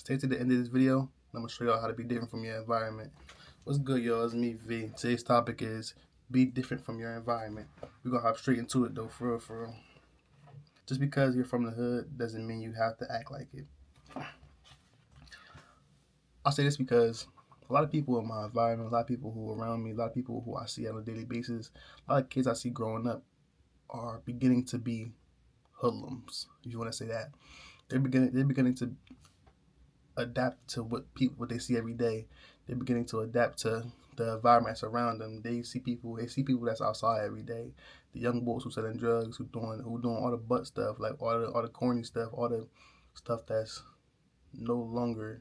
Stay to the end of this video. I'm gonna show y'all how to be different from your environment. What's good, y'all? It's me, V. Today's topic is be different from your environment. We're gonna hop straight into it though, for real, for real. Just because you're from the hood doesn't mean you have to act like it. I'll say this because a lot of people in my environment, a lot of people who are around me, a lot of people who I see on a daily basis, a lot of kids I see growing up are beginning to be hoodlums, if you want to say that. They're beginning to adapt to what they see every day. They're beginning to adapt to the environments around them. They see people that's outside every day. The young boys who selling drugs, who doing all the butt stuff, like all the corny stuff, all the stuff that's no longer,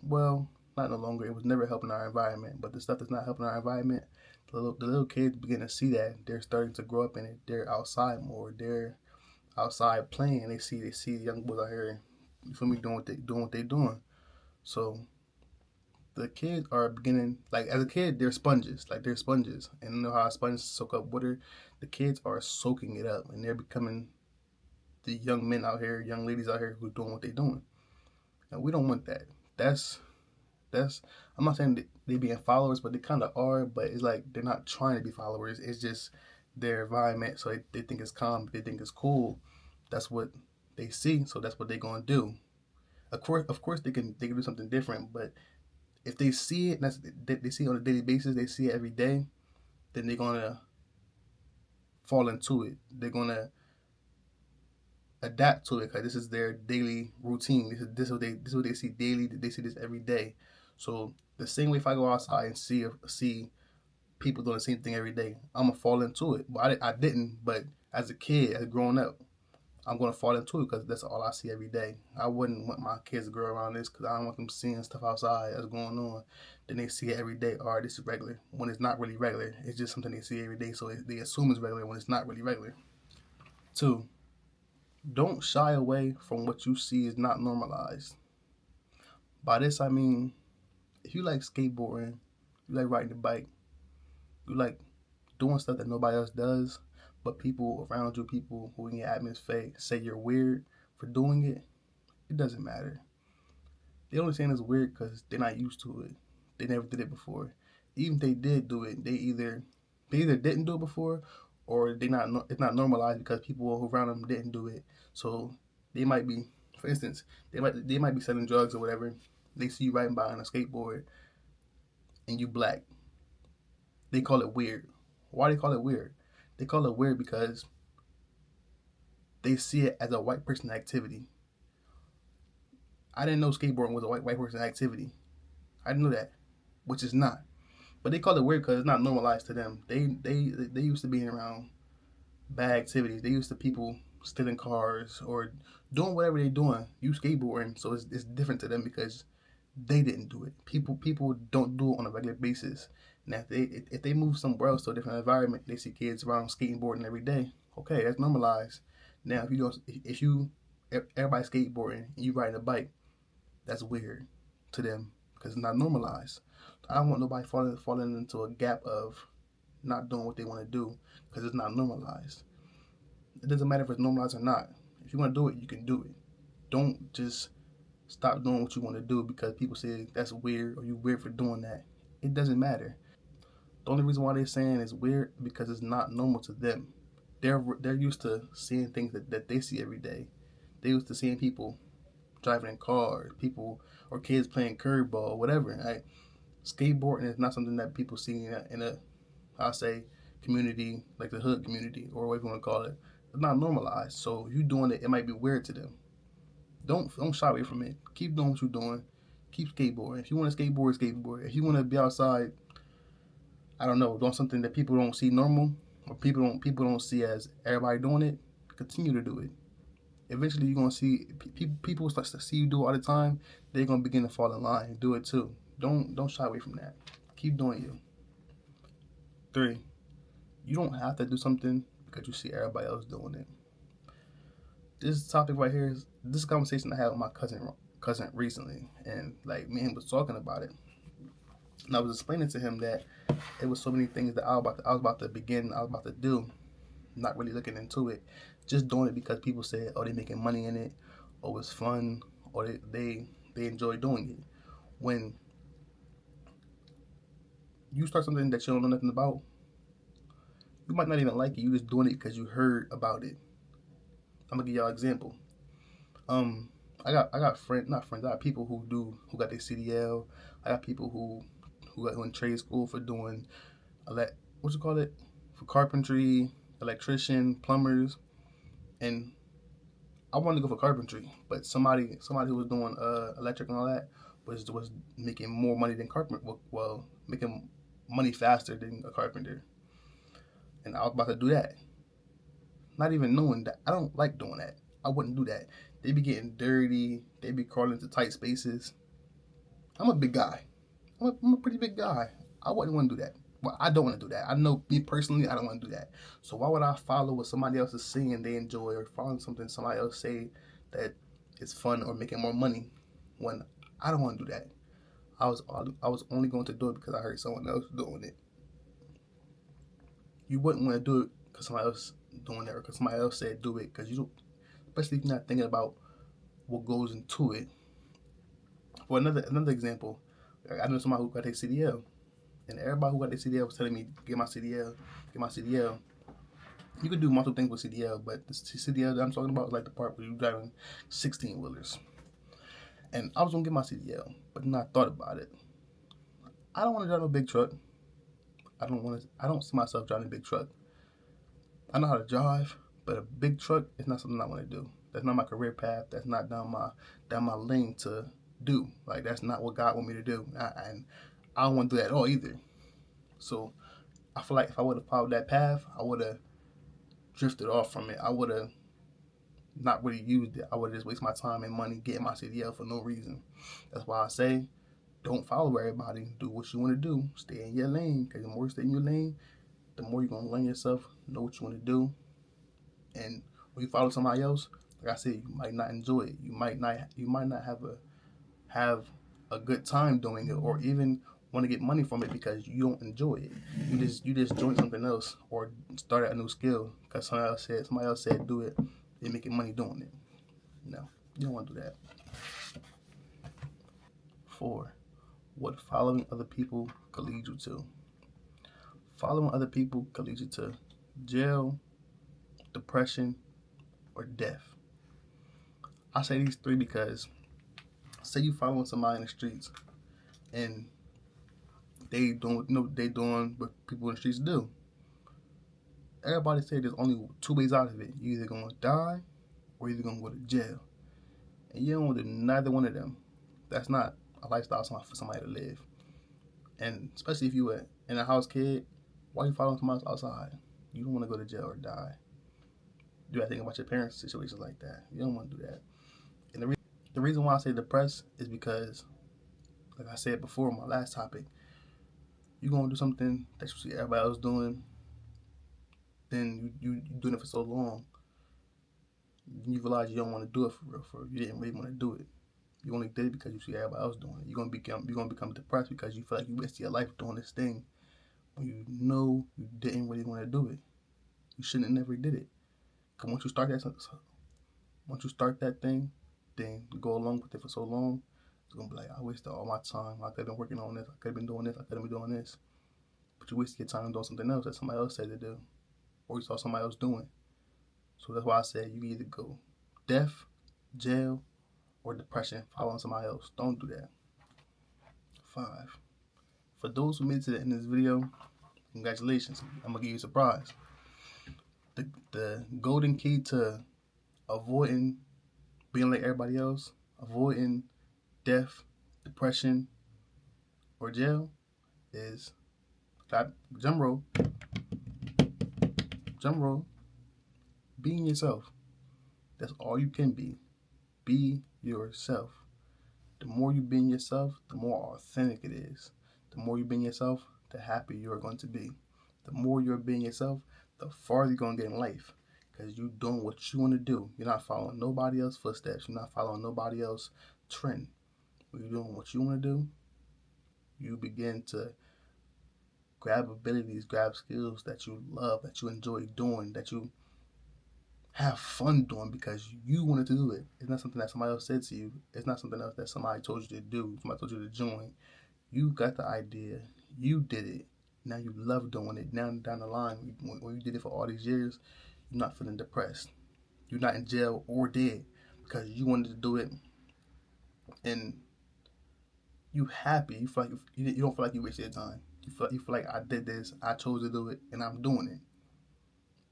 well, not no longer. It was never helping our environment, but the stuff that's not helping our environment, the little kids begin to see that. They're starting to grow up in it. They're outside more. They're outside playing. They see the young boys out here, you feel me, doing what they doing. So the kids are beginning, like, as a kid, they're sponges. Like, they're sponges. And you know how sponges soak up water? The kids are soaking it up, and they're becoming the young men out here, young ladies out here who are doing what they're doing. And we don't want that. That's I'm not saying they being followers, but they kind of are. But it's like they're not trying to be followers. It's just their environment, so they think it's calm, they think it's cool. That's what they see, so that's what they're gonna do. Of course, they can do something different, but if they see it, they see it on a daily basis, they see it every day, then they're gonna fall into it. They're gonna adapt to it because this is their daily routine. This is what they see daily. They see this every day. So the same way, if I go outside and see people doing the same thing every day, I'm gonna fall into it. But I didn't. But as a kid, as growing up, I'm gonna fall into it because that's all I see every day. I wouldn't want my kids to grow around this because I don't want them seeing stuff outside that's going on. Then they see it every day. All right, this is regular, when it's not really regular. It's just something they see every day, so they assume it's regular when it's not really regular. 2, don't shy away from what you see is not normalized. By this I mean, if you like skateboarding, you like riding the bike, you like doing stuff that nobody else does, but people around you, people who in your atmosphere say you're weird for doing it, it doesn't matter. They only saying it's weird because they're not used to it. They never did it before. Even if they did do it, they either didn't do it before, or it's not normalized because people around them didn't do it. So they might be, for instance, they might be selling drugs or whatever. They see you riding by on a skateboard, and you black. They call it weird. Why they call it weird? They call it weird because they see it as a white person activity. I didn't know skateboarding was a white person activity. I didn't know that, which is not. But they call it weird because it's not normalized to them. They used to being around bad activities. They used to people stealing cars or doing whatever they're doing. You skateboarding, so it's different to them because they didn't do it. People don't do it on a regular basis. Now if they move somewhere else to a different environment, they see kids around skateboarding every day. Okay, that's normalized. Now if everybody skateboarding and you riding a bike, that's weird to them because it's not normalized. I don't want nobody falling into a gap of not doing what they want to do because it's not normalized. It doesn't matter if it's normalized or not. If you want to do it, you can do it. Don't just stop doing what you want to do because people say that's weird or you weird for doing that. It doesn't matter. The only reason why they're saying it's weird because it's not normal to them. They're used to seeing things that they see every day. They're used to seeing people driving in cars, people or kids playing curveball, whatever. Right? Skateboarding is not something that people see in a I'll say community, like the hood community or whatever you want to call it. It's not normalized. So if you doing it, it might be weird to them. Don't shy away from it. Keep doing what you're doing. Keep skateboarding. If you want to skateboard. If you want to be outside, I don't know, doing something that people don't see normal or people don't see as everybody doing it, continue to do it. Eventually, you're gonna see people start to see you do it all the time. They're gonna begin to fall in line and do it too. Don't shy away from that. Keep doing you. 3, you don't have to do something because you see everybody else doing it. This topic right here is this conversation I had with my cousin recently, and like me and him was talking about it, and I was explaining to him that it was so many things that I was about to do, not really looking into it, just doing it because people said, oh, they're making money in it, oh, it's fun, or they enjoy doing it. When you start something that you don't know nothing about, you might not even like it. You just doing it because you heard about it. I'm gonna give y'all an example. Um, I got friends, not friends. I got people who got their CDL. I got people who in trade school for doing what you call it, for carpentry, electrician, plumbers, and I wanted to go for carpentry, but somebody who was doing electric and all that was making more money than carpenter. Well, making money faster than a carpenter, and I was about to do that, not even knowing that I don't like doing that. I wouldn't do that. They be getting dirty. They be crawling into tight spaces. I'm a big guy. I'm a pretty big guy. I wouldn't want to do that. Well, I don't want to do that. I know me personally, I don't want to do that. So why would I follow what somebody else is saying they enjoy, or follow something somebody else say that it's fun or making more money when I don't want to do that? I was only going to do it because I heard someone else doing it. You wouldn't want to do it because somebody else doing it, or because somebody else said do it, because you don't, especially if you're not thinking about what goes into it. For another example, I know somebody who got their CDL, and everybody who got their CDL was telling me, get my CDL, get my CDL. You could do multiple things with CDL, but the CDL that I'm talking about is like the part where you're driving 16 wheelers. And I was gonna get my CDL, but then I thought about it. I don't want to drive a big truck. I don't see myself driving a big truck. I know how to drive, but a big truck is not something I want to do. That's not my career path. That's not down my lane to do. Like, that's not what God want me to do. And I don't want to do that at all either. So I feel like if I would have followed that path, I would have drifted off from it. I would have not really used it. I would just waste my time and money getting my CDL for no reason. That's why I say, don't follow everybody. Do what you want to do. Stay in your lane, because the more you stay in your lane, the more you're gonna learn yourself, know what you want to do. And when you follow somebody else, like I said, you might not enjoy it. You might not have a good time doing it, or even want to get money from it because you don't enjoy it. You just join something else or start a new skill because somebody else said do it. They're making money doing it. No, you don't want to do that. 4. What following other people could lead you to. Following other people could lead you to jail, depression, or death. I say these 3 because say you following somebody in the streets and they doing what people in the streets do. Everybody say there's only 2 ways out of it. You either gonna die or you're gonna go to jail. And you don't want to do neither one of them. That's not a lifestyle for somebody to live. And especially if you were in a house kid, why are you following somebody else outside? You don't want to go to jail or die. You gotta think about your parents' situations like that. You don't want to do that. And the reason why I say depressed is because, like I said before, my last topic, you're gonna do something that you see everybody else doing, then you doing it for so long, you realize you don't want to do it for real. You didn't really want to do it. You only did it because you see everybody else doing it. You're gonna become depressed because you feel like you wasted your life doing this thing when you know you didn't really want to do it. You shouldn't have never did it. Cause once you start that thing, then you go along with it for so long, it's gonna be like, I wasted all my time. I could have been working on this. I could have been doing this. I could have been doing this. But you wasted your time doing something else that somebody else said to do, or you saw somebody else doing. So that's why I said you either go death, jail, or depression following somebody else. Don't do that. 5. For those who made it to the end of this video, congratulations. I'm gonna give you a surprise. The golden key to avoiding being like everybody else, avoiding death, depression, or jail is, drum roll, being yourself. That's all you can be. Be yourself. The more you being yourself, the more authentic it is. The more you being yourself, the happier you're going to be. The more you're being yourself, the farther you're going to get in life. Because you're doing what you want to do. You're not following nobody else's footsteps. You're not following nobody else's trend. When you're doing what you want to do, you begin to grab abilities, grab skills that you love, that you enjoy doing, that you have fun doing because you wanted to do it. It's not something that somebody else said to you. It's not something else that somebody told you to do. Somebody told you to join. You got the idea. You did it. Now you love doing it. Now down the line, when you did it for all these years, you're not feeling depressed. You're not in jail or dead because you wanted to do it, and you happy. You feel like you don't feel like you wasted your time. You feel like I did this. I chose to do it, and I'm doing it.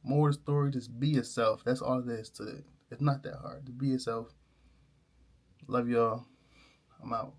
More of the story, just be yourself. That's all there is to it. It's not that hard. Just be yourself. Love y'all. I'm out.